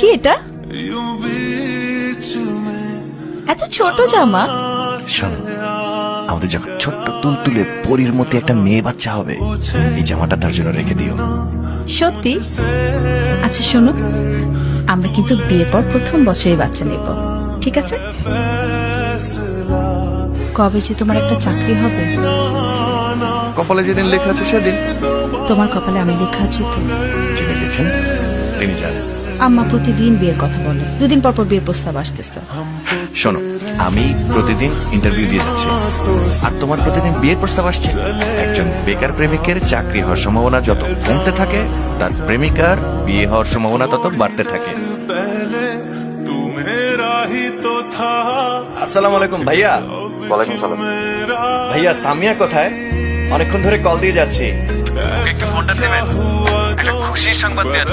কি এটা? এত ছোট জামা? শোনো, আমাদের যখন ছোট্ট তুলতুলে পরীর মতো একটা মেয়ে বাচ্চা হবে, এই জামাটা তার জন্য রেখে দিও। সত্যি? আচ্ছা শোনো, আমরা কিন্তু বিয়ের পর প্রথম বছরই বাচ্চা নেব, ঠিক আছে? কবে যে তোমার একটা চাকরি হবে? কপালে যেদিন লেখা আছে সেদিন। তোমার কপালে আমি লেখা আছি তো। যিনি লেখেন তিনি জানেন। আম্মা প্রতিদিন বিয়ের কথা বলে, দুদিন পর পর বিয়ের প্রস্তাব আসতেছে। শোনো, আমি প্রতিদিন ইন্টারভিউ দিয়ে যাচ্ছি, আর তোমার প্রতিদিন বিয়ের প্রস্তাব আসছে। একজন বেকার প্রেমিকের চাকরি হওয়ার সম্ভাবনা যত কমতে থাকে, তার প্রেমিকার বিয়ে হওয়ার সম্ভাবনা তত বাড়তে থাকে। আসসালামু আলাইকুম ভাইয়া। ওয়ালাইকুম সালাম। ভাইয়া সামিয়া কোথায়? অনেকক্ষণ ধরে কল দিয়ে যাচ্ছি। একটু ফোনটা দেবেন, একটা খুশির সংবাদ দিয়ে